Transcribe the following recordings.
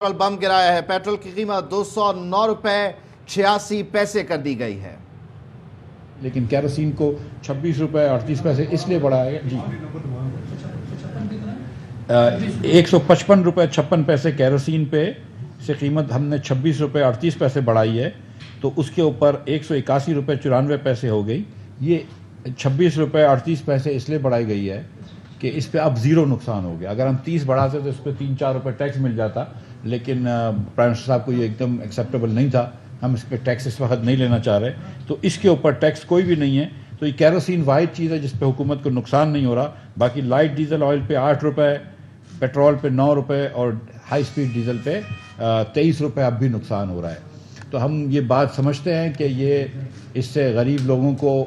Petrol بم گرایا ہے۔ Petrol کی قیمت 209 روپے 86 پیسے کر دی گئی ہے، لیکن کیروسین کو 26 روپے 38 پیسے اس لیے بڑھایا گیا 155 روپے 56 پیسے کیروسین پہ سے قیمت ہم نے 26 روپے 38 پیسے بڑھائی ہے، تو اس کے اوپر 181 روپے 94 پیسے ہو گئی۔ یہ 26 روپے 38 پیسے اس لیے بڑھائی گئی ہے کہ اس پہ اب زیرو نقصان ہو گیا۔ اگر ہم 30 بڑھاتے تو اس پہ 3-4 روپے ٹیکس مل جاتا، لیکن پرائم منسٹر صاحب کو یہ ایک دم ایکسیپٹیبل نہیں تھا، ہم اس پہ ٹیکس اس وقت نہیں لینا چاہ رہے، تو اس کے اوپر ٹیکس کوئی بھی نہیں ہے۔ تو یہ کیروسین واحد چیز ہے جس پہ حکومت کو نقصان نہیں ہو رہا، باقی لائٹ ڈیزل آئل پہ 8 روپے، پیٹرول پہ 9 روپے اور ہائی سپیڈ ڈیزل پہ 23 روپے اب بھی نقصان ہو رہا ہے۔ تو ہم یہ بات سمجھتے ہیں کہ یہ اس سے غریب لوگوں کو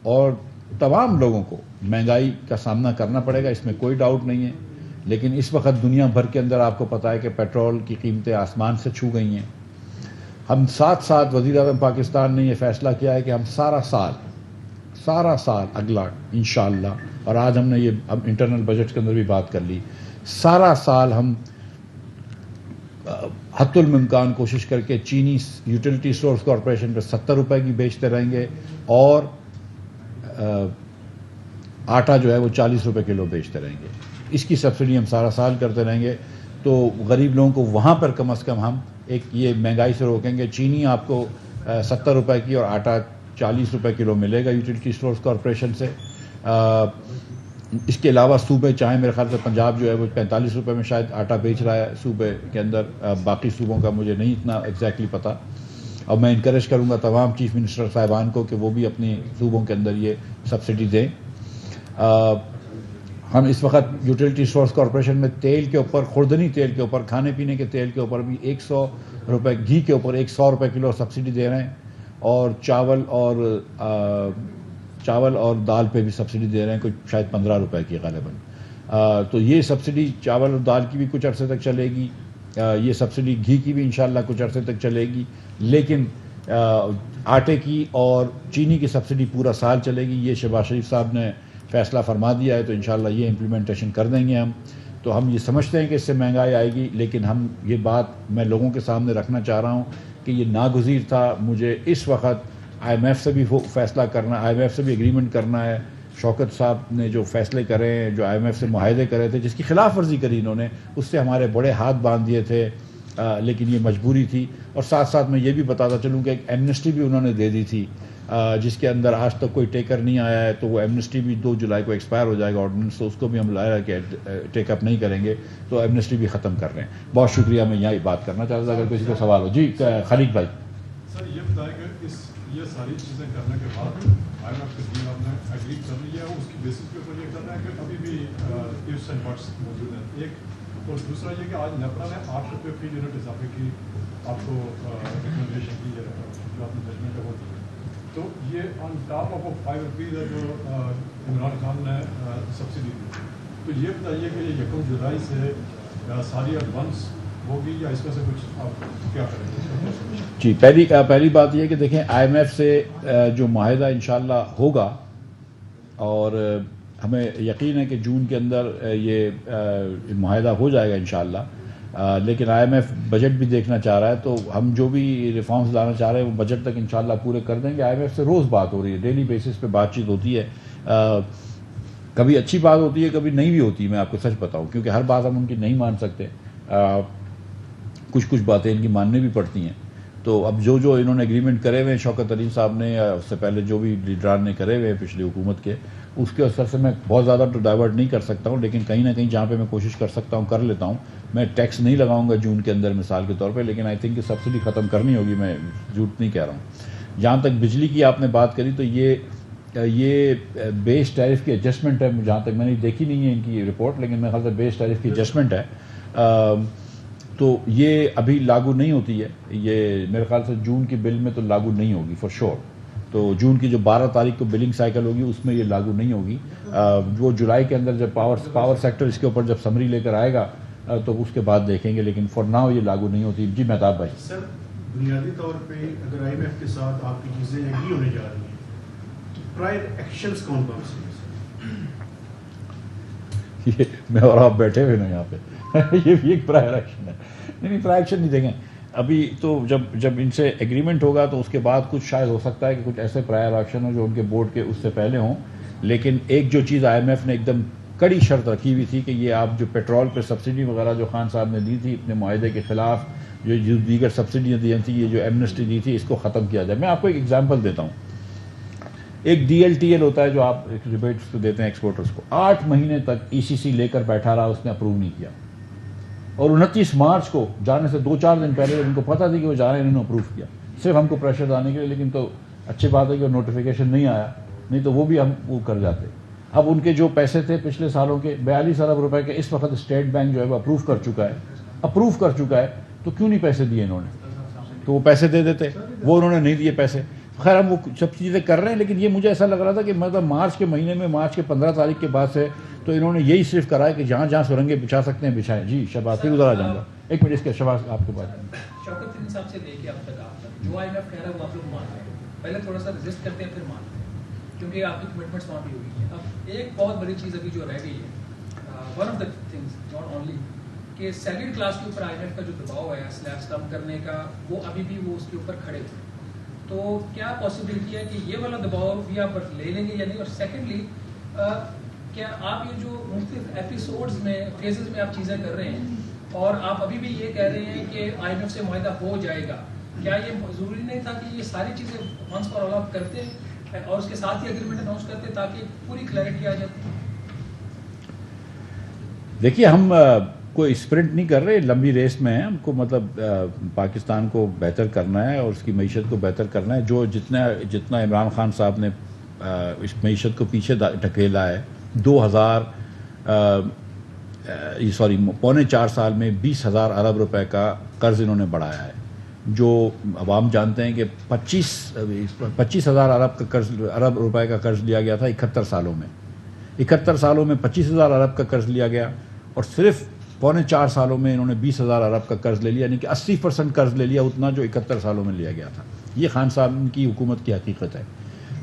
اور تمام لوگوں کو مہنگائی کا سامنا کرنا پڑے گا، اس میں کوئی ڈاؤٹ نہیں ہے، لیکن اس وقت دنیا بھر کے اندر آپ کو پتہ ہے کہ پیٹرول کی قیمتیں آسمان سے چھو گئی ہیں۔ ہم ساتھ وزیر اعظم پاکستان نے یہ فیصلہ کیا ہے کہ ہم سارا سال اگلا انشاءاللہ، اور آج ہم نے یہ اب انٹرنل بجٹ کے اندر بھی بات کر لی، سارا سال ہم حتی الممکان کوشش کر کے چینی یوٹیلیٹی سٹورز کارپوریشن پہ 70 روپے کی بیچتے رہیں گے، اور آٹا جو ہے وہ 40 روپے کلو بیچتے رہیں گے۔ اس کی سبسڈی ہم سارا سال کرتے رہیں گے، تو غریب لوگوں کو وہاں پر کم از کم ہم ایک یہ مہنگائی سے روکیں گے۔ چینی آپ کو 70 روپے کی اور آٹا 40 روپے کلو ملے گا یوٹیلیٹی سٹورز کارپوریشن سے۔ اس کے علاوہ صوبے چاہیں، میرے خیال سے پنجاب جو ہے وہ 45 روپے میں شاید آٹا بیچ رہا ہے صوبے کے اندر، باقی صوبوں کا مجھے نہیں اتنا ایگزیکٹلی پتہ، اور میں انکریج کروں گا تمام چیف منسٹر صاحبان کو کہ وہ بھی اپنے صوبوں کے اندر یہ سبسڈی دیں۔ ہم اس وقت یوٹیلیٹی سٹورز کارپوریشن میں تیل کے اوپر، خوردنی تیل کے اوپر، کھانے پینے کے تیل کے اوپر بھی 100 روپے، گھی کے اوپر 100 روپے کلو سبسڈی دے رہے ہیں، اور چاول اور دال پہ بھی سبسڈی دے رہے ہیں، کچھ شاید 15 روپے کی غالباً۔ تو یہ سبسڈی چاول اور دال کی بھی کچھ عرصے تک چلے گی، یہ سبسڈی گھی کی بھی انشاءاللہ کچھ عرصے تک چلے گی، لیکن آٹے کی اور چینی کی سبسڈی پورا سال چلے گی۔ یہ شہباز شریف صاحب نے فیصلہ فرما دیا ہے، تو انشاءاللہ یہ امپلیمنٹیشن کر دیں گے ہم۔ تو ہم یہ سمجھتے ہیں کہ اس سے مہنگائی آئے گی، لیکن ہم یہ بات میں لوگوں کے سامنے رکھنا چاہ رہا ہوں کہ یہ ناگزیر تھا۔ مجھے اس وقت آئی ایم ایف سے بھی فیصلہ کرنا، آئی ایم ایف سے بھی ایگریمنٹ کرنا ہے۔ شوکت صاحب نے جو فیصلے کرے ہیں، جو آئی ایم ایف سے معاہدے کرے تھے، جس کی خلاف ورزی کری انہوں نے، اس سے ہمارے بڑے ہاتھ باندھ دیے تھے، لیکن یہ مجبوری تھی۔ اور ساتھ میں یہ بھی بتاتا چلوں کہ ایک ایمنسٹی بھی انہوں نے دے دی تھی، جس کے اندر آج تک کوئی ٹیکر نہیں آیا ہے، تو وہ ایمنسٹی بھی 2 جولائی کو ایکسپائر ہو جائے گا آرڈیننس، تو اس کو بھی ہم لایا کہ ٹیک اپ نہیں کریں گے، تو ایمنسٹی بھی ختم کر رہے ہیں۔ بہت شکریہ، میں یہاں بات کرنا چاہتا تھا، اگر کسی کو سوال ہو۔ جی خالد بھائی۔ سر یہ بتائیں کہ یہ ساری چیزیں کرنے کے بعد آئی ایم ایف کے ٹیم آپ نے ایگری کر لی ہے، اس کی بیسس کے اوپر یہ کرنا ہے کہ ابھی بھی ifs اینڈ بٹس موجود ہیں ایک، اور دوسرا یہ کہ آج نیپرا نے 8 روپے فی یونٹ اضافے کی آپ کو ریکمنڈیشن کی ہے، جو آپ نے ججمنٹ ہے وہ دی، تو یہ آن ٹاپ آف 5 روپیز ہے جو عمران خان نے سبسڈی دی۔ تو یہ بتائیے کہ یہ 1 جولائی سے ساری ایڈوانس ہوگی یا اس میں سے کچھ آپ کیا کریں گے؟ جی پہلی بات یہ کہ دیکھیں، آئی ایم ایف سے جو معاہدہ انشاءاللہ ہوگا، اور ہمیں یقین ہے کہ جون کے اندر یہ معاہدہ ہو جائے گا انشاءاللہ، لیکن آئی ایم ایف بجٹ بھی دیکھنا چاہ رہا ہے، تو ہم جو بھی ریفارمز لانا چاہ رہے ہیں وہ بجٹ تک انشاءاللہ پورے کر دیں گے۔ آئی ایم ایف سے روز بات ہو رہی ہے، ڈیلی بیسس پہ بات چیت ہوتی ہے، کبھی اچھی بات ہوتی ہے، کبھی نہیں بھی ہوتی ہے، میں آپ کو سچ بتاؤں، کیونکہ ہر بات ہم ان کی نہیں مان سکتے، کچھ باتیں ان کی ماننے بھی پڑتی ہیں۔ تو اب جو انہوں نے ایگریمنٹ کرے ہوئے ہیں شوکت علی صاحب نے، یا اس سے پہلے جو بھی لیڈران نے کرے ہوئے ہیں پچھلی حکومت کے، اس کے اثر سے میں بہت زیادہ تو ڈائیورٹ نہیں کر سکتا ہوں، لیکن کہیں نہ کہیں جہاں پہ میں کوشش کر سکتا ہوں کر لیتا ہوں۔ میں ٹیکس نہیں لگاؤں گا جون کے اندر مثال کے طور پہ، لیکن آئی تھنک کہ سبسڈی ختم کرنی ہوگی، میں جھوٹ نہیں کہہ رہا ہوں۔ جہاں تک بجلی کی آپ نے بات کری، تو یہ بیس ٹیرف کی ایڈجسٹمنٹ ہے، جہاں تک میں نے دیکھی نہیں ہے ان کی رپورٹ، لیکن میرے خیال سے بیس ٹیرف کی ایڈجسٹمنٹ ہے، تو یہ ابھی لاگو نہیں ہوتی ہے، یہ میرے خیال سے جون کی بل میں تو لاگو نہیں ہوگی فور شور۔ تو جون کی جو 12 تاریخ کو بلنگ سائیکل ہوگی اس میں یہ لاگو نہیں ہوگی، وہ جولائی کے اندر جب پاور سیکٹر اس کے اوپر جب سمری لے کر آئے گا تو اس کے بعد دیکھیں گے، لیکن فور ناؤ یہ لاگو نہیں ہوتی۔ جی مہتاب بھائی۔ سر بنیادی طور پہ اگر آئی ایم ایف کے ساتھ آپ کی چیزیں ایگری ہونے جا رہی ہیں تو پرائر ایکشنز کون سے ہیں؟ میں اور آپ بیٹھے ہوئے نا یہاں پہ، یہ بھی ایک پرائر ایکشن ہے. نہیں پرائر ایکشن نہیں دیں گے ابھی تو. جب ان سے ایگریمنٹ ہوگا تو اس کے بعد کچھ شاید ہو سکتا ہے کہ کچھ ایسے پرائر ایکشن ہوں جو ان کے بورڈ کے اس سے پہلے ہوں. لیکن ایک جو چیز آئی ایم ایف نے ایک دم کڑی شرط رکھی ہوئی تھی کہ یہ آپ جو پیٹرول پہ سبسڈی وغیرہ جو خان صاحب نے دی تھی اپنے معاہدے کے خلاف, جو دیگر سبسڈیاں دی تھیں, یہ جو ایمنسٹی دی تھی, اس کو ختم کیا جائے. میں آپ کو ایک ایگزامپل دیتا ہوں. ایک ڈی ایل ٹی ایل ہوتا ہے جو آپ ریبیٹس کو دیتے ہیں ایکسپورٹرز کو. 8 مہینے تک ای سی سی لے کر بیٹھا رہا, اس نے اپروو نہیں کیا. اور 29 مارچ کو جانے سے 2-4 دن پہلے ان کو پتہ تھی کہ وہ جا رہے ہیں, انہوں نے اپروو کیا صرف ہم کو پریشر ڈالنے کے لیے. لیکن تو اچھی بات ہے کہ نوٹیفیکیشن نہیں آیا, نہیں تو وہ بھی ہم وہ کر جاتے. اب ان کے جو پیسے تھے پچھلے سالوں کے 42 ارب روپے کے, اس وقت اسٹیٹ بینک جو ہے وہ اپروو کر چکا ہے. تو کیوں نہیں پیسے دیے انہوں نے؟ تو وہ پیسے دے دیتے, وہ انہوں نے نہیں دیے پیسے. خیر ہم وہ سب چیزیں کر رہے ہیں, لیکن یہ مجھے ایسا لگ رہا تھا کہ مطلب مارچ کے مہینے میں, مارچ کے 15 تاریخ کے بعد سے تو انہوں نے یہی صرف کرا ہے کہ جہاں جہاں سرنگیں بچھا سکتے ہیں بچھائیں. جی شہباز پھر ادھر آ جاؤں گا, ایک منٹ اس کے شہباز آپ کے پاس. شوکت ترین صاحب سے لے کے اب تک جو آئی ایم ایف کہہ رہا ہے وہ آپ لوگ مان رہے ہیں, پہلے تھوڑا سا رجسٹ کرتے ہیں پھر مانتے ہیں, کیونکہ آپ کی کمٹمنٹس وہاں بھی ہوئی ہیں. اب ایک بہت بڑی چیز ابھی جو رہ گئی ہے, one of the things not only کہ سیکنڈ کلاس کے اوپر آئی ایم ایف کا جو دباؤ ہے سلیبس کم کرنے کا, وہ ابھی بھی وہ اس کے اوپر کھڑے ہوئے. تو کیا پاسبلٹی ہے کہ یہ والا دباؤ بھی آپ لے لیں گے یا نہیں؟ اور سیکنڈلی کیا آپ یہ جو مختلف ایپیسوڈز میں فیزز میں آپ چیزیں کر رہے ہیں اور آپ ابھی بھی یہ کہہ رہے ہیں کہ آئی ایم ایف سے معاہدہ ہو جائے گا, کیا یہ ضروری نہیں تھا کہ یہ ساری چیزیں ونس فار آل آپ کرتے اور اس کے ساتھ ہی اگریمنٹ اناؤنس کرتے تاکہ پوری کلیئرٹی آ جاتی؟ دیکھیے ہم کوئی اسپرنٹ نہیں کر رہے, لمبی ریس میں ہیں. ہم کو مطلب پاکستان کو بہتر کرنا ہے اور اس کی معیشت کو بہتر کرنا ہے. جو جتنا عمران خان صاحب نے اس معیشت کو پیچھے ڈھکیلا ہے, 4.25 سال میں 20,000 ارب روپے کا قرض انہوں نے بڑھایا ہے. جو عوام جانتے ہیں کہ 25,000 ارب روپے کا قرض لیا گیا تھا 71 سالوں میں. 71 سالوں میں 25,000 ارب کا قرض لیا گیا, اور صرف 4.25 سالوں میں انہوں نے 20,000 ارب کا قرض لے لیا, یعنی کہ 80% قرض لے لیا, اتنا جو 71 سالوں میں لیا گیا تھا. یہ خان صاحب کی حکومت کی حقیقت ہے.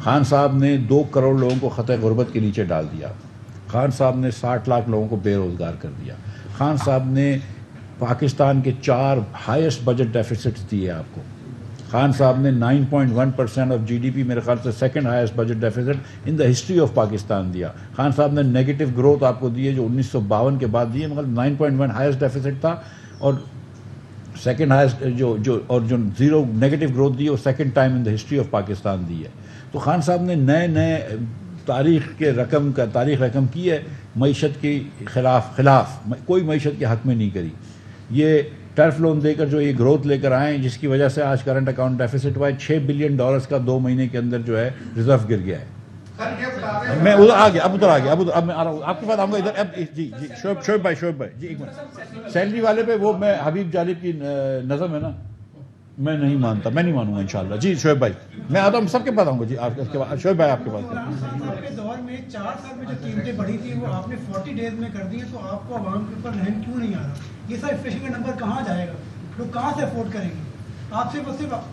خان صاحب نے 2 کروڑ لوگوں کو خطۂ غربت کے نیچے ڈال دیا. خان صاحب نے 60 لاکھ لوگوں کو بے روزگار کر دیا. خان صاحب نے پاکستان کے 4 ہائیسٹ بجٹ ڈیفیسٹس دیے آپ کو. خان صاحب نے 9.1% آف جی ڈی پی, میرے خیال سے second highest budget deficit in the history of Pakistan دیا. خان صاحب نے نیگیٹو گروتھ آپ کو دی ہے جو 1952 کے بعد دی ہے, مگر 9.1 ہائیسٹ ڈیفیسٹ تھا, اور سیکنڈ ہائیسٹ جو زیرو نیگیٹو گروتھ دی ہے وہ second time in the history of Pakistan دی ہے. تو خان صاحب نے نئے تاریخ رقم کی ہے, معیشت کے خلاف کوئی معیشت کے حق میں نہیں کری. یہ ٹرف لون دے کر جو یہ گروتھ لے کر آئے, جس کی وجہ سے آج کرنٹ اکاؤنٹ ڈیفیسٹ ہوا ہے $6 بلین کا 2 مہینے کے اندر جو ہے ریزرو گر گیا ہے. میں ادھر آ گیا, اب میں آ رہا ہوں آپ کے پاس آؤں گا ادھر. اب جی شعیب بھائی جی ایک منٹ, سیلری والے پہ وہ میں حبیب جالب کی نظم ہے نا, میں نہیں مانتا, میں نہیں مانوں گا انشاءاللہ. جی شعیب بھائی میں آتا ہوں, سب کے پاس آؤں گا. جی آپ کے بعد شعیب بھائی آپ کے پاس. آپ کے دور میں 4 سال میں جو قیمتیں بڑھی تھی وہ آپ نے 40 ڈیز میں کر دی ہیں, تو آپ کو عوام کے اوپر رحم کیوں نہیں آ رہا؟ یہ سب انفلیشن کا نمبر کہاں جائے گا؟ لوگ کہاں سے افورڈ کریں گے؟ آپ صرف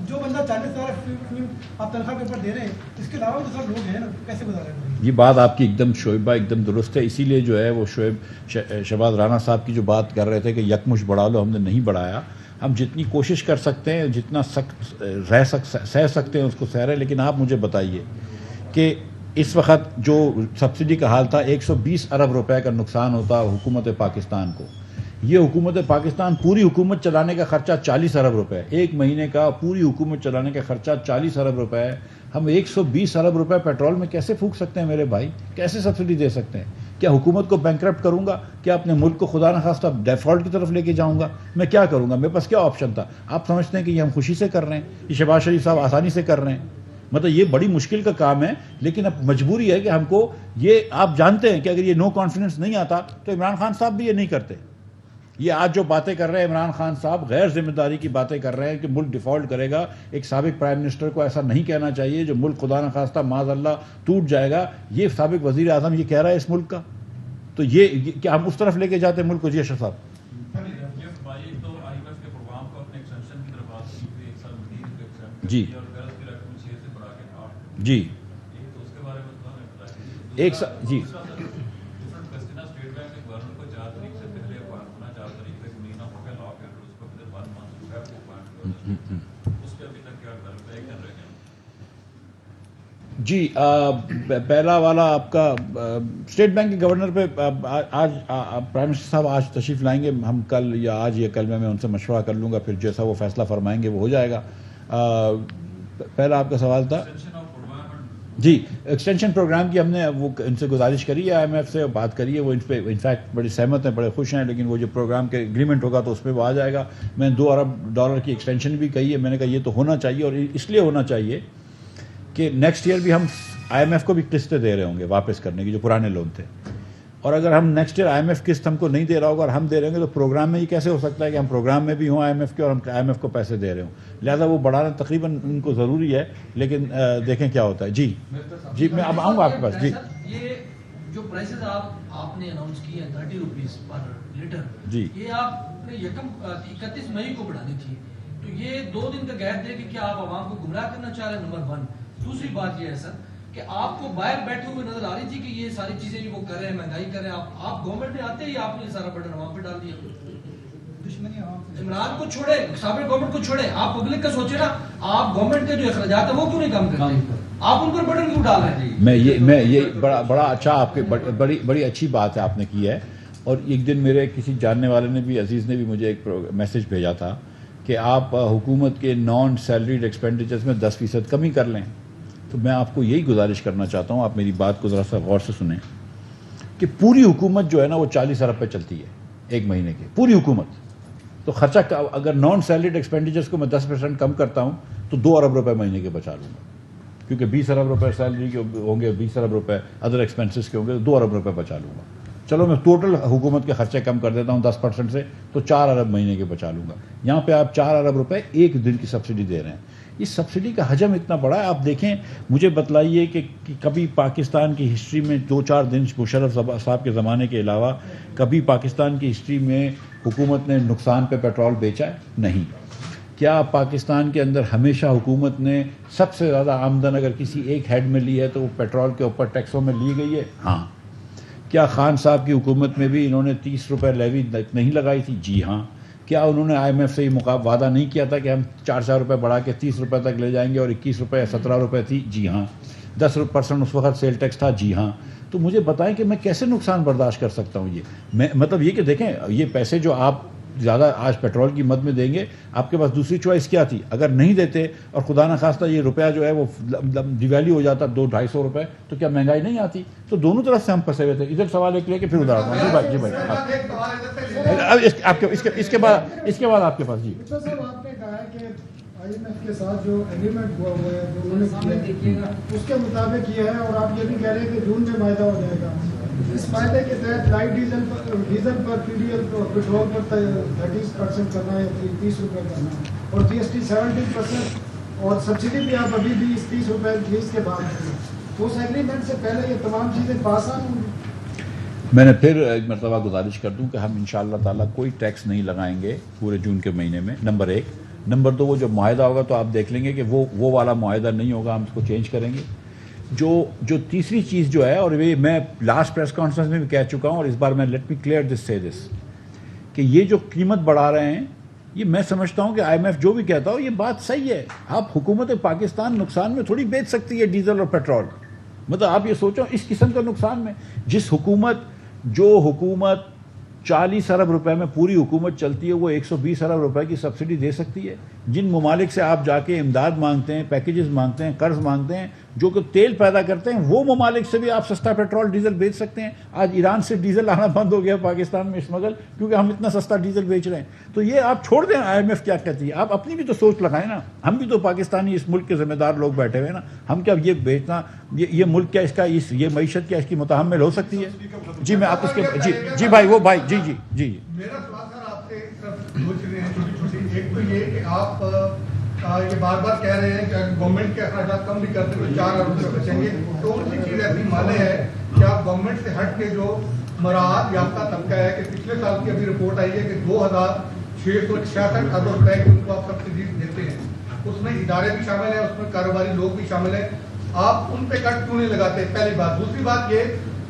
جو بندہ 40,000 آپ تنخواہ کے اوپر دے رہے ہیں, اس کے علاوہ تو سب لوگ ہیں نا, کیسے گزاریں گے؟ یہ بات آپ کی ایک دم شعیب بھائی ایک دم درست ہے. اسی لیے جو ہے وہ شہباز رانا صاحب کی جو بات کر رہے تھے کہ یکمش بڑھا لو, ہم نے نہیں بڑھایا. ہم جتنی کوشش کر سکتے ہیں, جتنا سہ سکتے ہیں اس کو سہ رہے. لیکن آپ مجھے بتائیے کہ اس وقت جو سبسڈی کا حال تھا, 120 ارب روپے کا نقصان ہوتا حکومت پاکستان کو. یہ حکومت پاکستان پوری حکومت چلانے کا خرچہ 40 ارب روپے, ایک مہینے کا پوری حکومت چلانے کا خرچہ 40 ارب روپے ہے. ہم 120 ارب روپے پیٹرول میں کیسے پھونک سکتے ہیں میرے بھائی؟ کیسے سبسڈی دے سکتے ہیں؟ کیا حکومت کو بینکرپٹ کروں گا؟ کیا اپنے ملک کو خدا نخواستہ ڈیفالٹ کی طرف لے کے جاؤں گا؟ میں کیا کروں گا؟ میرے پاس کیا آپشن تھا؟ آپ سمجھتے ہیں کہ یہ ہم خوشی سے کر رہے ہیں, یہ شہباز شریف صاحب آسانی سے کر رہے ہیں؟ مطلب یہ بڑی مشکل کا کام ہے. لیکن اب مجبوری ہے کہ ہم کو یہ, آپ جانتے ہیں کہ اگر یہ نو کانفیڈنس نہیں آتا تو عمران خان صاحب بھی یہ نہیں کرتے. یہ آج جو باتیں کر رہے ہیں عمران خان صاحب, غیر ذمہ داری کی باتیں کر رہے ہیں کہ ملک ڈیفالٹ کرے گا. ایک سابق پرائم منسٹر کو ایسا نہیں کہنا چاہیے, جو ملک خدا نخواستہ معاذ اللہ ٹوٹ جائے گا. یہ سابق وزیر اعظم یہ کہہ رہا ہے اس ملک کا, تو یہ کیا ہم اس طرف لے کے جاتے ہیں ملک کو؟ جی اشرف صاحب. جی جی ایک جی उस पर अभी तक क्या तय कर रहे हैं? जी, पहला वाला आपका स्टेट बैंक के गवर्नर पे आज प्राइम मिनिस्टर साहब आज तशरीफ़ लाएंगे, हम कल या आज या कल में मैं उनसे मशवरा कर लूँगा, फिर जैसा वो फैसला फरमाएंगे वो हो जाएगा। पहला आपका सवाल था जी, एक्सटेंशन प्रोग्राम की हमने वो इनसे गुजारिश करी है, IMF से बात करी है, वो इन पर इनफैक्ट बड़ी सहमत हैं, बड़े खुश हैं, लेकिन वो जो प्रोग्राम के एग्रीमेंट होगा तो उस पर वो आ जाएगा। मैंने $2 अरब की एक्सटेंशन भी कही है, मैंने कहा ये तो होना चाहिए, और इसलिए होना चाहिए कि नेक्स्ट ईयर भी हम IMF को भी किस्तें दे रहे होंगे वापस करने की, जो पुराने लोन थे, और अगर हम नेक्स्ट ईयर IMF किस्त हमको नहीं दे रहा होगा और हम दे रहे होंगे तो प्रोग्राम में ये कैसे हो सकता है कि हम प्रोग्राम में भी हों IMF के और हम IMF को पैसे दे रहे हों। लिहाजा वो बढ़ाना तकरीबन उनको ज़रूरी है, लेकिन देखें क्या होता है। जी जी, मैं अब आऊँगा आपके पास। जी, ये जो प्राइसेस आपने अनाउंस किए हैं 30 रुपीज़ पर लीटर, जी, ये आपने 31 मई को बढ़ानी थी, तो ये 2 दिन का गैप दे के क्या आप आवाम को गुमराह करना चाह रहे हैं? नंबर 1। दूसरी बात ये है सर कि आपको बाहर बैठे हुए नजर आ रही थी कि ये सारी चीजें जो वो कर रहे हैं, महंगाई कर रहे हैं, आप गवर्नमेंट में आते ही आपने सारा बर्डन वहां पे डाल दिया। दुश्मनी इमरान को छोड़े, साबिक गवर्नमेंट को छोड़े, आप पब्लिक का सोचे ना, आप गवर्नमेंट के जो अखराजात है वो क्यों नहीं कम करते? आप उन पर बर्डन क्यों डाल रहे हैं? मैं ये बड़ा अच्छा आपके बड़ी अच्छी बात है आपने की है। और एक दिन मेरे किसी जानने वाले ने भी, अजीज़ ने भी मुझे एक मैसेज भेजा था कि आप हुकूमत के नॉन सैलरीड एक्सपेंडिचर्स में 10% कमी कर लें। तो मैं आपको यही गुजारिश करना चाहता हूँ, आप मेरी बात को ज़रा सा गौर से सुनें कि पूरी हुकूमत जो है ना वो 40 अरब पे चलती है एक महीने की, पूरी हुकूमत। तो खर्चा अगर नॉन सैलरीड एक्सपेंडिचर्स को मैं 10% कम करता हूँ तो 2 अरब रुपए महीने के बचा लूँगा, क्योंकि 20 अरब रुपए सैलरी के होंगे, 20 अरब रुपए अदर एक्सपेंसेस के होंगे, तो 2 अरब रुपए बचा लूँगा। चलो मैं टोटल हुकूमत के खर्चे कम कर देता हूँ 10% से, तो 4 अरब महीने के बचा लूँगा। यहाँ पे आप 4 अरब रुपए एक दिन की सब्सिडी दे रहे हैं। इस सब्सिडी का हजम इतना बड़ा है, आप देखें, मुझे बतलाइए कि कभी पाकिस्तान की हिस्ट्री में 2-4 दिन मुशर्रफ साहब के ज़माने के अलावा कभी पाकिस्तान की हिस्ट्री में हुकूमत ने नुकसान पे पेट्रोल बेचा है? नहीं। क्या पाकिस्तान के अंदर हमेशा हुकूमत ने सबसे ज़्यादा आमदन अगर किसी एक हेड में ली है तो वो पेट्रोल के ऊपर टैक्सों में ली गई है? हाँ। क्या खान साहब की हुकूमत में भी इन्होंने 30 रुपये लेवी नहीं लगाई थी? जी हाँ। क्या उन्होंने IMF से ही वादा नहीं किया था कि हम 4 रुपये बढ़ा के 30 रुपये तक ले जाएंगे और 21 रुपये 17 रुपये थी? जी हाँ। 10% उस वक्त सेल टैक्स था? जी हाँ। तो मुझे बताएं कि मैं कैसे नुकसान बर्दाश्त कर सकता हूँ। ये मैं मतलब ये कि देखें, ये पैसे जो आप ज़्यादा आज पेट्रोल की मद में देंगे, आपके पास दूसरी चॉइस क्या थी? अगर नहीं देते और खुदा न खास्ता ये रुपया जो है वो डिवैल्यू हो जाता 200-250 रुपये, तो क्या महंगाई नहीं आती? तो दोनों तरफ से हम फंसे हुए थे। इधर सवाल एक लेके फिर उधर आता हूँ। जी भाई अब इसके बाद आपके पास। जी आपने कहा है कि IMF के साथ जो एग्रीमेंट हुआ है, जो उन्होंने किया है, उसके मुताबिक किया है, और आप ये भी कह रहे हैं कि जून में वायदा हो जाएगा। इस फायदे के तहत लाइट डीजल पर PDL पेट्रोल पर 30% करना है, 30 रुपये करना है, और GST 17%, और सब्सिडी भी आप अभी भी 30 रुपये 20 के बाद करें। तो उस एग्रीमेंट से पहले ये तमाम चीज़ें पास आ होंगी। मैंने फिर एक मरतबा गुजारिश कर दूं कि हम इंशाअल्लाह ताला कोई टैक्स नहीं लगाएंगे पूरे जून के महीने में, नंबर 1। नंबर 2, वो जो मुआहदा होगा तो आप देख लेंगे कि वो वाला मुआहदा नहीं होगा, हम उसको चेंज करेंगे। जो तीसरी चीज़ जो है, और ये मैं लास्ट प्रेस कॉन्फ्रेंस में भी कह चुका हूँ, और इस बार मैं लेट मी क्लियर दिस कि ये जो कीमत बढ़ा रहे हैं, ये मैं समझता हूँ कि IMF जो भी कहता हो ये बात सही है। आप हुकूमत पाकिस्तान नुकसान में थोड़ी बेच सकती है डीजल और पेट्रोल। मतलब आप ये सोचो इस किस्म का नुकसान में, जो हुकूमत 40 अरब रुपए में पूरी हुकूमत चलती है, वो 120 अरब रुपए की सब्सिडी दे सकती है। जिन ममालिक से आप जाके इमदाद मांगते हैं, पैकेजेस मांगते हैं, कर्ज मांगते हैं, जो कि तेल पैदा करते हैं, वो ममालिक से भी आप सस्ता पेट्रोल डीजल बेच सकते हैं। आज ईरान से डीजल आना बंद हो गया पाकिस्तान में स्मगल, क्योंकि हम इतना सस्ता डीजल बेच रहे हैं। तो ये आप छोड़ दें IMF क्या कहती है, आप अपनी भी तो सोच लगाएं ना। हम भी तो पाकिस्तानी इस मुल्क के जिम्मेदार लोग बैठे हुए हैं ना। हम क्या ये बेचना, ये मुल्क क्या इसका, ये मईशत क्या इसकी मुतहम्मिल हो सकती है? जी मैं आप इसके जी भाई वो भाई जी मेरा सवाल सर आपसे दो चीजें हैं छोटी। एक तो ये कि आप ये बार कह रहे हैं कि गवर्नमेंट के अखराजात कम भी करते तो 4 अरब रुपये बचेंगे। तो उनकी चीज ऐसी माने है कि आप गवर्नमेंट से हट के जो मराहत याफ्ता तबका है, कि पिछले साल की अभी रिपोर्ट आई है कि 2666 अरब रुपए की उनको आप सब्सिडी देते हैं। उसमें इदारे भी शामिल है, उसमें कारोबारी लोग भी शामिल है। आप उन पे कट क्यों नहीं लगाते? पहली बात। दूसरी बात ये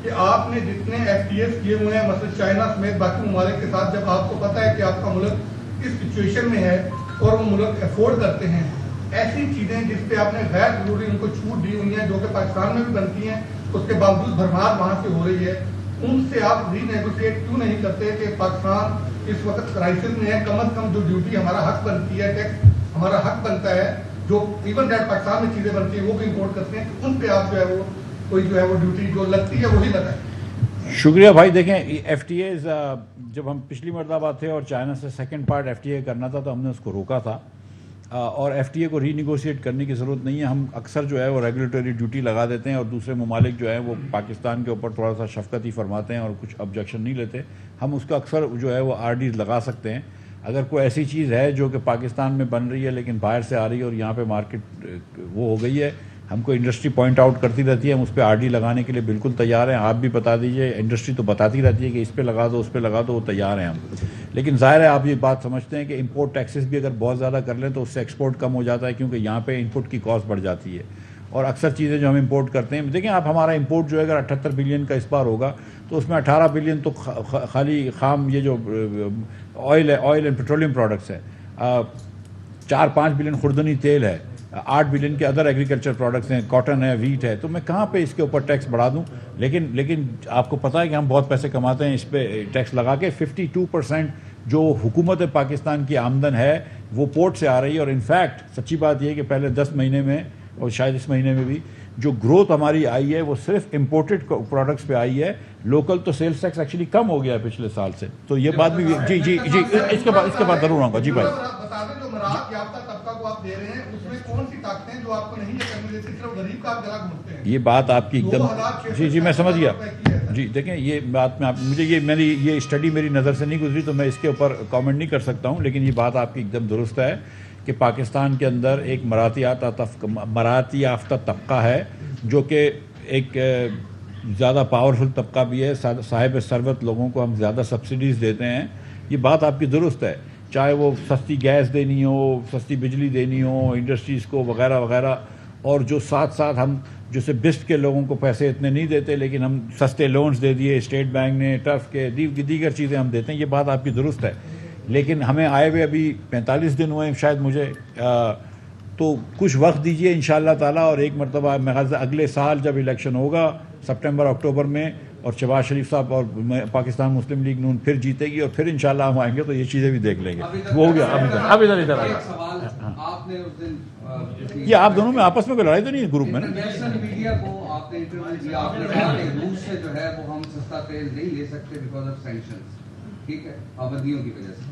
कि आपने जितने FTAs किए हुए हैं, मतलब चाइना समेत बाकी ममालिक के साथ, जब आपको पता है कि आपका मुल्क इस सिचुएशन में है और वो मुल्क अफोर्ड करते हैं, ऐसी चीज़ें जिस पे आपने गैर जरूरी उनको छूट दी हुई हैं जो कि पाकिस्तान में भी बनती हैं, उसके बावजूद भरमार वहाँ से हो रही है, उनसे आप रीनेगोशिएट क्यों नहीं करते कि पाकिस्तान इस वक्त क्राइसिस में है, कम अज कम जो ड्यूटी हमारा हक बनती है, टैक्स हमारा हक बनता है, जो इवन दैट पाकिस्तान में चीज़ें बनती है वो भी इम्पोर्ट करते हैं, तो उन पे आप जो है वो कोई जो है वो ड्यूटी जो लगती है वही लगाए। शुक्रिया भाई। देखें FTAs जब हम पिछली मरतबा थे और चाइना से सेकंड पार्ट FTA करना था तो हमने उसको रोका था, और FTA को रीनिगोशिएट करने की ज़रूरत नहीं है। हम अक्सर जो है वो रेगुलेटरी ड्यूटी लगा देते हैं और दूसरे ममालिक जो है वो पाकिस्तान के ऊपर थोड़ा सा शफकत ही फरमाते हैं और कुछ ऑब्जेक्शन नहीं लेते। हम उसका अक्सर जो है वो RDs लगा सकते हैं। अगर कोई ऐसी चीज़ है जो कि पाकिस्तान में बन रही है लेकिन बाहर से आ रही है और यहाँ पे मार्केट वो हो गई है, हमको इंडस्ट्री पॉइंट आउट करती रहती है, हम उस पर RD लगाने के लिए बिल्कुल तैयार हैं। आप भी बता दीजिए, इंडस्ट्री तो बताती रहती है कि इस पे लगा दो, उस पे लगा दो, वो तैयार हैं हम। लेकिन ज़ाहिर है आप ये बात समझते हैं कि इंपोर्ट टैक्सेस भी अगर बहुत ज़्यादा कर लें तो उससे एक्सपोर्ट कम हो जाता है, क्योंकि यहाँ पे इनपुट की कॉस्ट बढ़ जाती है। और अक्सर चीज़ें जो हम इंपोर्ट करते हैं, देखें आप, हमारा इंपोर्ट जो है अगर 78 बिलियन का इस बार होगा तो उसमें 18 बिलियन तो खाली खाम ये जो ऑयल है, ऑयल एंड पेट्रोलियम प्रोडक्ट्स है, 4-5 बिलियन खुर्दनी तेल है, 8 बिलियन के अदर एग्रीकल्चर प्रोडक्ट्स हैं, कॉटन है, वीट है, तो मैं कहाँ पे इसके ऊपर टैक्स बढ़ा दूँ। लेकिन आपको पता है कि हम बहुत पैसे कमाते हैं इस पर टैक्स लगा के। 52% जो हुकूमत पाकिस्तान की आमदन है वो पोर्ट से आ रही है। और इनफैक्ट सच्ची बात यह है कि पहले 10 महीने में और शायद इस महीने में भी जो ग्रोथ हमारी आई है वो सिर्फ इम्पोर्टेड प्रोडक्ट्स पे आई है। लोकल तो सेल्स टैक्स एक्चुअली कम हो गया है पिछले साल से, तो ये बात भी जी इसके बाद जरूर आऊँगा। जी भाई, बता दें जो मराहत याफ्ता तबका को आप दे रहे हैं उसमें कौन सी ताकतें जो आपको नहीं करने देती, सिर्फ गरीब का आप गला घूटते हैं। ये बात आपकी एकदम जी मैं समझ गया। जी देखें, ये बात में आप मुझे ये स्टडी मेरी नज़र से नहीं गुजरी तो मैं इसके ऊपर कमेंट नहीं कर सकता हूँ, लेकिन ये बात आपकी एकदम दुरुस्त है कि पाकिस्तान के अंदर एक मराती याफ्ता तबका है जो कि एक ज़्यादा पावरफुल तबका भी है। साहिब सरवत लोगों को हम ज़्यादा सब्सिडीज़ देते हैं। ये बात आपकी दुरुस्त है, चाहे वो सस्ती गैस देनी हो, सस्ती बिजली देनी हो इंडस्ट्रीज़ को वगैरह वगैरह, और जो साथ साथ हम जैसे बिस्ट के लोगों को पैसे इतने नहीं देते लेकिन हम सस्ते लोन्स दे दिए स्टेट बैंक ने, टर्फ के दीगर चीज़ें हम देते हैं। ये बात आपकी दुरुस्त है, लेकिन हमें आए हुए अभी 45 दिन हुए शायद मुझे, तो कुछ वक्त दीजिए इंशाअल्लाह ताला, और एक मरतबा मैं अगले साल जब इलेक्शन होगा सितंबर अक्टूबर में और शहबाज शरीफ साहब और पाकिस्तान मुस्लिम लीग नून फिर जीतेगी और फिर इंशाअल्लाह हम आएंगे तो ये चीज़ें भी देख लेंगे। वो हो गया। अब इधर आपने उस दिन ये आप दोनों में आपस में कोई लड़ाई तो नहीं है ग्रुप में ना? इंटरनेशनल मीडिया को आपने इंटरव्यू दिया, आपने कहा कि रूस से जो है वो हम सस्ता तेल नहीं ले सकते बिकॉज ऑफ सैंक्शंस, ठीक है, पाबंदियों की वजह से।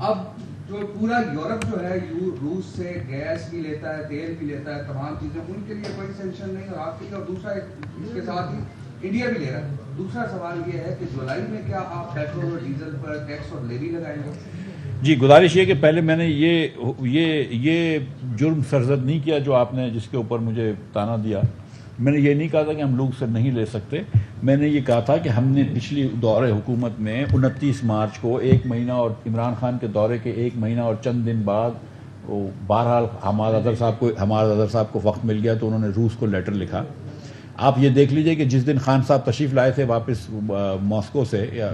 अब जो पूरा यूरोप जो है रूस से गैस भी लेता है, तेल भी लेता है, तमाम चीजें, उनके लिए कोई सेंक्शन नहीं। और आपके और दूसरा इसके साथ ही इंडिया भी ले रहा है। दूसरा सवाल ये है कि जुलाई में क्या आप पेट्रोल और डीजल पर टैक्स और लेवी लगाएंगे? जी गुजारिश ये कि पहले मैंने ये जुर्म सरजद नहीं किया जो आपने जिसके ऊपर मुझे ताना दिया। मैंने ये नहीं कहा था कि हम लोग से नहीं ले सकते, मैंने ये कहा था कि हमने पिछली दौरे हुकूमत में 29 मार्च को 1 महीना और इमरान खान के दौरे के 1 महीना और चंद दिन बाद बहरहाल हमारा अदर साहब को वक्त मिल गया तो उन्होंने रूस को लेटर लिखा। आप ये देख लीजिए कि जिस दिन खान साहब तशरीफ़ लाए थे वापस मॉस्को से या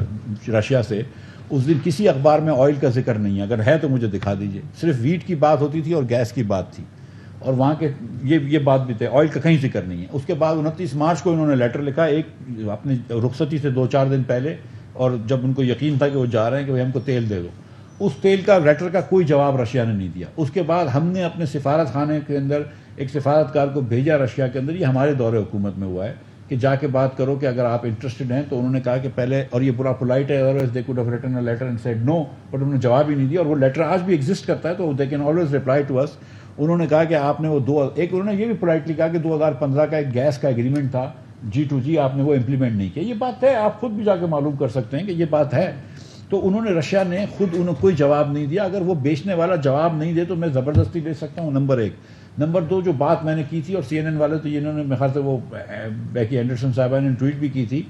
रशिया से, उस दिन किसी अखबार में ऑयल का जिक्र नहीं है, अगर है तो मुझे दिखा दीजिए। सिर्फ वीट की बात होती थी और गैस की बात थी, और वहाँ के ये बात भी थे, ऑयल का कहीं जिक्र नहीं है। उसके बाद 29 मार्च को इन्होंने लेटर लिखा एक अपनी रुखसती से 2-4 दिन पहले, और जब उनको यकीन था कि वो जा रहे हैं कि भाई हमको तेल दे दो, उस तेल का लेटर का कोई जवाब रशिया ने नहीं दिया। उसके बाद हमने अपने सिफारत खाने के अंदर एक सिफारतकार को भेजा रशिया के अंदर, ये हमारे दौरे हुकूमत में हुआ है, कि जाके बात करो कि अगर आप इंटरेस्टेड हैं। तो उन्होंने कहा कि पहले, और ये पूरा पोलाइट है, otherwise they could have written a letter and said no, but उन्होंने जवाब ही नहीं दिया, और वो लेटर आज भी एग्जिस्ट करता है, तो they can always reply to us. उन्होंने कहा कि आपने उन्होंने ये भी पोलाइटली कहा कि 2015 का एक गैस का एग्रीमेंट था G2G, आपने वो इम्प्लीमेंट नहीं किया। ये बात है, आप खुद भी जाके मालूम कर सकते हैं कि ये बात है। तो उन्होंने, रशिया ने खुद उन्हें कोई जवाब नहीं दिया। अगर वो बेचने वाला जवाब नहीं दे तो मैं ज़बरदस्ती ले सकता हूँ, नंबर 1। नंबर 2, जो बात मैंने की थी, और CNN वाले तो इन्होंने मेरे ख्याल से वो बेकी एंडरसन साहबा ने ट्वीट भी की थी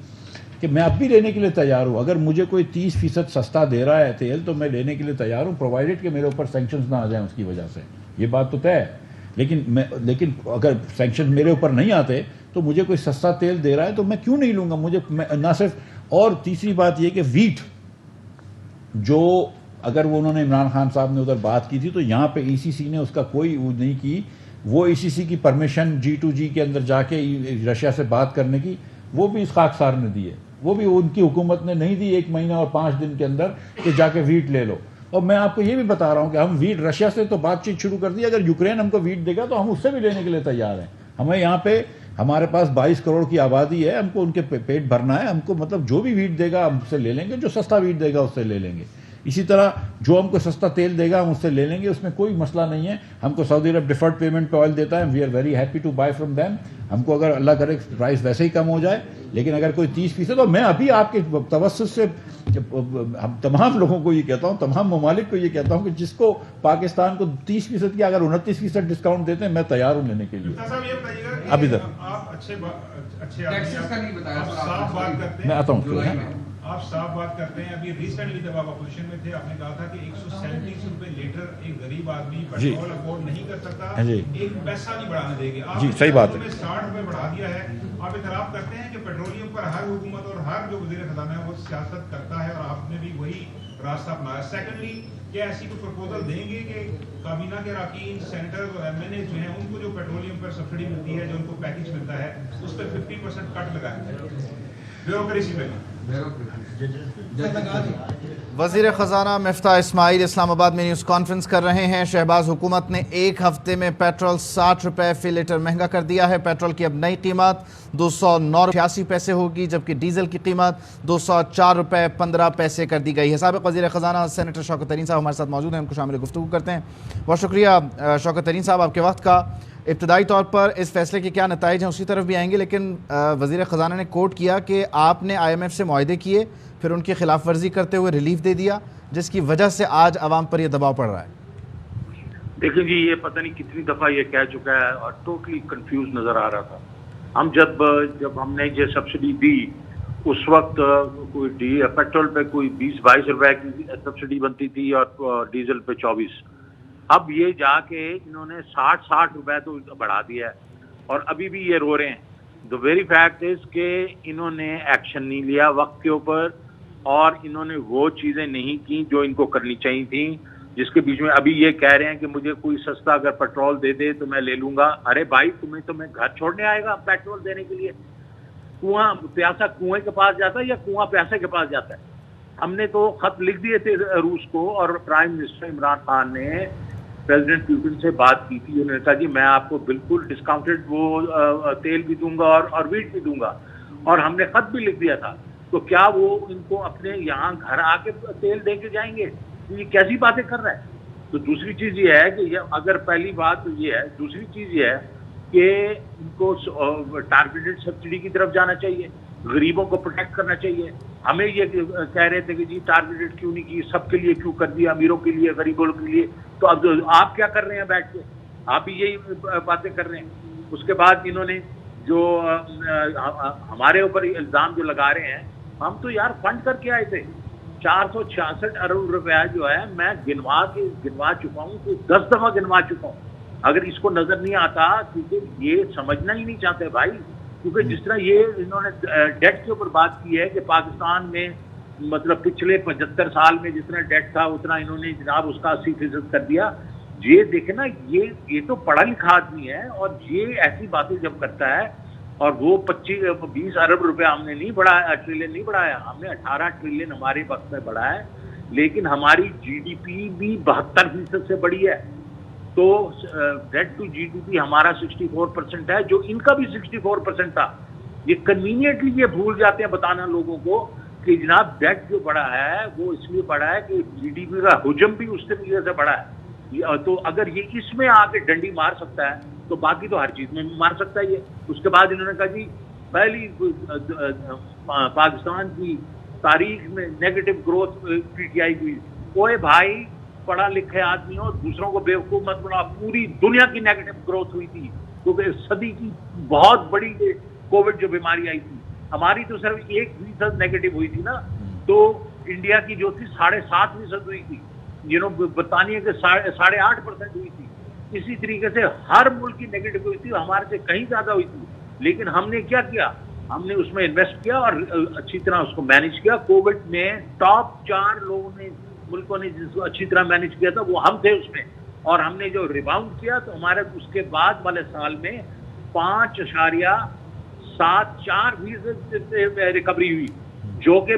कि मैं अब भी लेने के लिए तैयार हूँ। अगर मुझे कोई 30% सस्ता दे रहा है तेल तो मैं लेने के लिए तैयार हूँ, प्रोवाइडेड कि मेरे ऊपर सैंक्शंस ना आ जाएं उसकी वजह से। ये बात तो तय है। लेकिन अगर सैंक्शन मेरे ऊपर नहीं आते तो मुझे कोई सस्ता तेल दे रहा है तो मैं क्यों नहीं लूँगा। मुझे ना सिर्फ, और तीसरी बात ये कि वीट जो अगर वो उन्होंने इमरान खान साहब ने उधर बात की थी तो यहाँ पे ईसीसी ने उसका कोई वो नहीं की। वो ईसीसी की परमिशन G2G के अंदर जाके रशिया से बात करने की वो भी इस खाकसार ने दी है, वो भी उनकी हुकूमत ने नहीं दी 1 महीना और 5 दिन के अंदर कि जाके वीट ले लो। और मैं आपको ये भी बता रहा हूँ कि हम वीट रशिया से तो बातचीत शुरू कर दी, अगर यूक्रेन हमको वीट देगा तो हम उससे भी लेने के लिए तैयार हैं। हमें यहाँ पे हमारे पास 22 करोड़ की आबादी है, हमको उनके पेट भरना है, हमको मतलब जो भी वीट देगा हम उससे ले लेंगे, जो सस्ता वीट देगा उससे ले लेंगे। इसी तरह जो हमको सस्ता तेल देगा हम उससे ले लेंगे, उसमें कोई मसला नहीं है। हमको सऊदी अरब डिफर्ड पेमेंट पे ऑयल देता है, we are very happy to buy from them. हमको अगर अल्लाह करे प्राइस वैसे ही कम हो जाए, लेकिन अगर कोई 30% तो मैं अभी आपके तवस्सुत से हम तमाम लोगों को ये कहता हूँ, तमाम ममालिक को ये कहता हूँ कि जिसको पाकिस्तान को 30% की अगर 29% डिस्काउंट देते हैं मैं तैयार हूँ लेने के लिए। अब इधर आप अच्छे टैक्सेस का नहीं बताया, साफ बात करते मैं हैं, आता हूँ। आप साफ बात करते हैं। अभी रिसेंटली जब आप अपोजिशन में थे आपने कहा था कि 137 रुपए लीटर एक गरीब आदमी पेट्रोल अफोर्ड नहीं कर सकता, एक पैसा नहीं बढ़ाने देंगे। आप जी सही बात है। 60 रुपए बढ़ा दिया है। आप इतराफ करते हैं कि पेट्रोलियम पर हर हुकूमत और हर जो वज़ीर खजाना है वो सियासत करता है और आपने भी वही रास्ता अपनाया। सेकेंडली, क्या ऐसी कोई प्रपोजल देंगे कि काबीना के अरकान, सेनेटर्स और एमएनए जो हैं उनको जो पेट्रोलियम पर सब्सिडी मिलती है, जो उनको पैकेज मिलता है, उस पर 50% कट लगाए ब्यूरोक्रेसी पे। वज़ीर ख़जाना मिफ्ताह इस्माइल इस्लामाबाद में न्यूज़ कॉन्फ्रेंस कर रहे हैं। शहबाज हुकूमत ने 1 हफ्ते में पेट्रोल 60 रुपये फ़ी लीटर महंगा कर दिया है। पेट्रोल की अब नई कीमत 209.86 पैसे होगी, जबकि डीजल की कीमत 204 रुपये 15 पैसे कर दी गई है। साबिक़ वज़ीर ख़जाना सेनेटर शौकत तरीन साहब हमारे साथ मौजूद हैं, उनको शामिल गुफ्तगू करते हैं। बहुत शुक्रिया शौकत तरीन साहब आपके वक्त का। इब्तदाई तौर पर इस फैसले के क्या नताइज हैं उसी तरफ भी आएंगे, लेकिन वज़ीर ख़जाना ने कोट किया कि आपने IMF से मुआहदे किए, फिर उनकी खिलाफ वर्जी करते हुए रिलीफ दे दिया, जिसकी वजह से आज आवाम पर यह दबाव पड़ रहा है। देखिए जी, ये पता नहीं कितनी दफ़ा ये कह चुका है और टोटली कंफ्यूज नज़र आ रहा था। हम जब हमने ये सब्सिडी दी उस वक्त कोई पेट्रोल पे कोई 20-22 रुपए की सब्सिडी बनती थी और डीजल पे 24। अब ये जाके इन्होंने 60 रुपए तो बढ़ा दिया है और अभी भी ये रो रहे हैं। द वेरी फैक्ट इज के इन्होंने एक्शन नहीं लिया वक्त के ऊपर और इन्होंने वो चीज़ें नहीं की जो इनको करनी चाहिए थी, जिसके बीच में अभी ये कह रहे हैं कि मुझे कोई सस्ता अगर पेट्रोल दे दे तो मैं ले लूंगा। अरे भाई, तुम्हें तो मैं घर छोड़ने आएगा पेट्रोल देने के लिए? कुआं प्यासा कुएं के पास जाता है या कुआं प्यासे के पास जाता है? हमने तो खत लिख दिए थे रूस को और प्राइम मिनिस्टर इमरान खान ने प्रेसिडेंट पुतिन से बात की थी। उन्होंने कहा कि मैं आपको बिल्कुल डिस्काउंटेड वो तेल भी दूंगा और वीट भी दूंगा, और हमने खत भी लिख दिया था। तो क्या वो इनको अपने यहाँ घर आके तेल दे के जाएंगे? तो ये कैसी बातें कर रहा है? तो दूसरी चीज ये है कि ये अगर पहली बात तो ये है, दूसरी चीज ये है कि इनको टारगेटेड सब्सिडी की तरफ जाना चाहिए, गरीबों को प्रोटेक्ट करना चाहिए। हमें ये कह रहे थे कि जी टारगेटेड क्यों नहीं की, सबके लिए क्यों कर दिया, अमीरों के लिए, गरीबों के लिए। तो अब आप क्या कर रहे हैं बैठ के? आप भी यही बातें कर रहे हैं। उसके बाद इन्होंने जो हमारे ऊपर इल्जाम जो लगा रहे हैं, हम तो यार फंड करके आए थे 466 अरब रुपया जो है मैं गिनवा चुका हूँ, तो 10 दफा गिनवा चुका हूँ। अगर इसको नजर नहीं आता, क्योंकि ये समझना ही नहीं चाहते भाई, क्योंकि जिस तरह ये इन्होंने डेट के ऊपर बात की है कि पाकिस्तान में मतलब पिछले 75 साल में जितना डेट था उतना इन्होंने जनाब उसका 80% कर दिया। ये देखे ना, ये तो पढ़ा लिखा आदमी है और ये ऐसी बातें जब करता है, और वो 20 अरब रुपया हमने नहीं बढ़ाया, ट्रिलियन नहीं बढ़ाया, हमने 18 ट्रिलियन हमारे वक्त में बढ़ा है, लेकिन हमारी जीडीपी भी 72% से बढ़ी है। तो डेट टू जीडीपी हमारा 64% है, जो इनका भी 64% था। ये कन्वीनियंटली ये भूल जाते हैं बताना लोगों को कि जनाब डेट जो बढ़ा है वो इसलिए बढ़ा है कि जीडीपी का हुजम भी उस तरीके से बढ़ा है। तो अगर ये इसमें आके डंडी मार सकता है तो बाकी तो हर चीज में मार सकता है ये। उसके बाद इन्होंने कहा जी पहली पाकिस्तान की तारीख में नेगेटिव ग्रोथ पीटीआई हुई। ओए भाई, पढ़ा लिखे आदमी हो, दूसरों को बेवकूफ मत बनाओ। पूरी दुनिया की नेगेटिव ग्रोथ हुई थी, क्योंकि सदी की बहुत बड़ी कोविड जो बीमारी आई थी, हमारी तो सिर्फ 1% नेगेटिव हुई थी ना। तो इंडिया की जो थी 7.5% हुई थी, बरतानिया के 8.5% हुई थी। इसी तरीके से हर मुल्क की नेगेटिव हुई थी, हमारे से कहीं ज्यादा हुई थी। लेकिन हमने क्या किया, हमने उसमें इन्वेस्ट किया और अच्छी तरह उसको मैनेज किया। कोविड में टॉप 4 लोगों ने मुल्कों ने जिसको अच्छी तरह मैनेज किया था वो हम थे उसमें, और हमने जो रिबाउंड किया तो हमारे उसके बाद वाले साल में 5.74% रिकवरी हुई, जो कि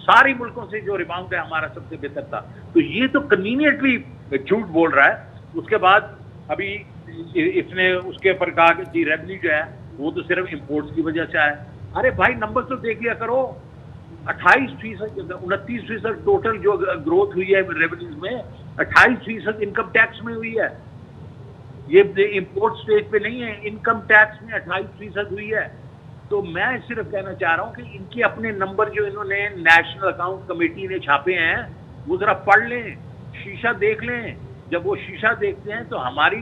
सारी मुल्कों से जो रिबाउंड है हमारा सबसे बेहतर था। तो ये तो कन्वीनियंटली झूठ बोल रहा है। उसके बाद अभी इसने उसके ऊपर कहा कि जी रेवेन्यू जो है वो तो सिर्फ इंपोर्ट्स की वजह से आया। अरे भाई नंबर तो देख लिया करो, 28%, 29% टोटल जो ग्रोथ हुई है रेवेन्यूज में, 28% इनकम टैक्स में हुई है। ये इंपोर्ट स्टेज पे नहीं है, इनकम टैक्स में 28% हुई है। तो मैं सिर्फ कहना चाह रहा हूं कि इनके अपने नंबर जो इन्होंने नेशनल अकाउंट कमेटी ने छापे हैं वो जरा पढ़ लें, शीशा देख लें। जब वो शीशा देखते हैं तो हमारी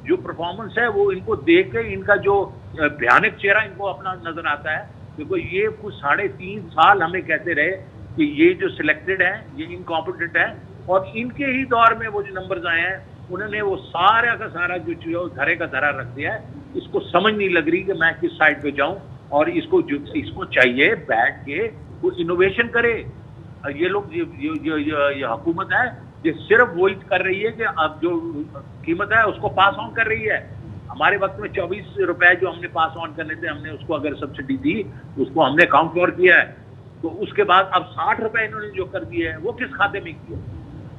जो परफॉर्मेंस है वो इनको देख के इनका जो भयानक चेहरा इनको अपना नजर आता है। देखो ये कुछ 3.5 साल हमें कहते रहे कि ये जो सिलेक्टेड है ये इनकॉम्पिटेंट है, और इनके ही दौर में वो जो नंबर्स आए हैं उन्होंने वो सारा का सारा जो धरे का धरा रख दिया है। इसको समझ नहीं लग रही कि मैं किस साइड पे जाऊं, और इसको चाहिए बैठ के वो इनोवेशन करे। ये लोग ये हुकूमत है ये सिर्फ वही कर रही है कि अब जो कीमत है उसको पास ऑन कर रही है। हमारे वक्त में 24 रुपए जो हमने पास ऑन करने थे, हमने उसको अगर सब्सिडी दी उसको हमने काउंट फॉर किया है। तो उसके बाद अब 60 रुपए इन्होंने जो कर दिए हैं वो किस खाते में किया,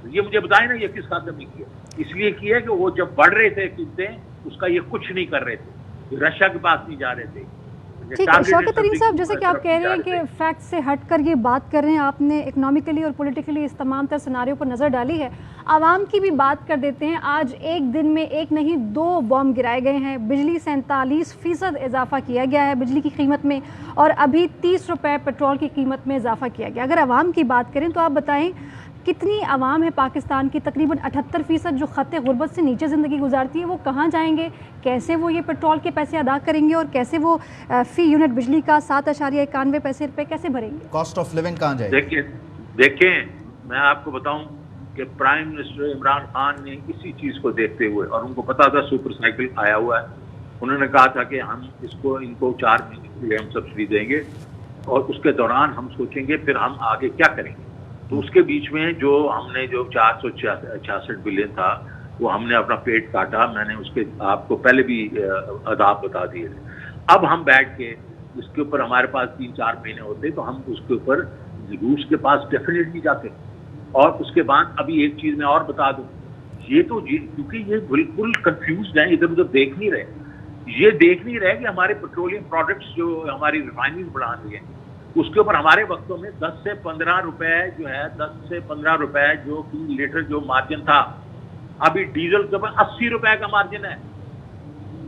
ये मुझे बताए ना, ये किस खाते में किया। इसलिए किया कि वो जब बढ़ रहे थे कीमतें उसका ये कुछ नहीं कर रहे थे, रशिया के पास नहीं जा रहे थे। ठीक है शौकत तरीन साहब, जैसे कि आप कह रहे हैं कि फैक्ट से हटकर ये बात कर रहे हैं, आपने इकोनॉमिकली और पॉलिटिकली इस तमाम तर सिनारियों पर नज़र डाली है। आवाम की भी बात कर देते हैं। आज एक दिन में एक नहीं 2 बम गिराए गए हैं, बिजली 47% इजाफा किया गया है बिजली की कीमत में, और अभी 30 रुपये पेट्रोल की कीमत में इजाफा किया गया। अगर आवाम की बात करें तो आप बताएं कितनी आवाम है पाकिस्तान की, तकरीबन 78% जो खत्ते गुर्बत से नीचे ज़िंदगी गुजारती है, वो कहाँ जाएंगे, कैसे वो ये पेट्रोल के पैसे अदा करेंगे, और कैसे वो फ़ी यूनिट बिजली का 7.91 पैसे रुपये कैसे भरेंगे? कॉस्ट ऑफ लिविंग कहाँ जाएगी? देखिए मैं आपको बताऊं कि प्राइम मिनिस्टर इमरान खान ने इसी चीज़ को देखते हुए, और उनको पता था सुपर साइकिल आया हुआ है, उन्होंने कहा था कि हम इनको 4 महीने के लिए हम सब्सिडी देंगे और उसके दौरान हम सोचेंगे फिर हम आगे क्या करेंगे। तो उसके बीच में जो हमने जो 466 बिलियन था वो हमने अपना पेट काटा। मैंने उसके आपको पहले भी आदाब बता दिए थे। अब हम बैठ के इसके ऊपर हमारे पास 3-4 महीने होते तो हम उसके ऊपर रूस के पास डेफिनेटली जाते। और उसके बाद अभी एक चीज मैं और बता दूं, ये तो क्योंकि ये बिल्कुल कंफ्यूज्ड हैं, इधर उधर देख नहीं रहे, ये देख नहीं रहे कि हमारे पेट्रोलियम प्रोडक्ट्स जो हमारी रिफाइनरी बढ़ा रही है उसके ऊपर हमारे वक्तों में 10 से 15 रुपए जो है 10 से 15 रुपए जो कि लीटर जो मार्जिन था, अभी डीजल के ऊपर 80 रुपए का मार्जिन है,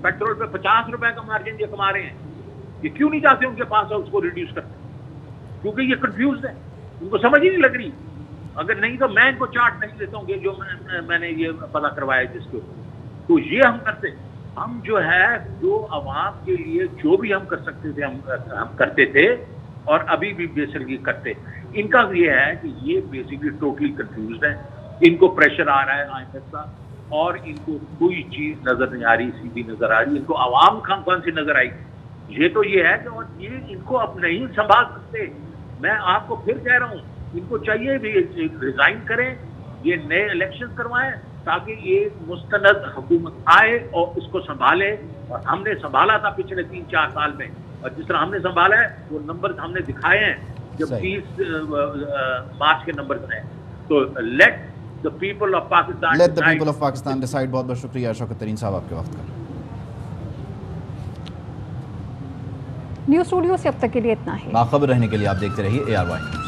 पेट्रोल पे 50 रुपए का मार्जिन ये कमा रहे हैं। ये क्यों नहीं चाहते उनके पास उसको रिड्यूस करते? क्योंकि ये कंफ्यूज है, उनको समझ ही नहीं लग रही। अगर नहीं तो मैं इनको चार्ट नहीं देता हूँ जो मैंने ये पता करवाया जिसके ऊपर, तो ये हम करते, हम जो है जो आवाम के लिए जो भी हम कर सकते थे हम करते थे, और अभी भी बेसिकली करते। इनका ये है कि ये बेसिकली टोटली कंफ्यूज्ड है, इनको प्रेशर आ रहा है IMF का, और इनको कोई चीज नजर नहीं आ रही, सीधी नजर आ रही। इनको आवाम कौन सी नजर आई? ये तो ये है कि और ये इनको अब नहीं संभाल सकते। मैं आपको फिर कह रहा हूँ, इनको चाहिए भी रिजाइन करें, ये नए इलेक्शन करवाएं ताकि ये मुस्तनद हुकूमत आए और इसको संभाले। और हमने संभाला था पिछले 3-4 साल में, और जिस तरह हमने संभाला है वो नंबर हमने दिखाए हैं जब 30 मार्च के नंबर हैं। तो let the people of Pakistan decide. बहुत बहुत शुक्रिया शौकत तरीन साहब आपके वक्त का। न्यूज़ स्टूडियो से अब तक के लिए इतना ही। बाखबर रहने के लिए आप देखते रहिए ARY न्यूज़।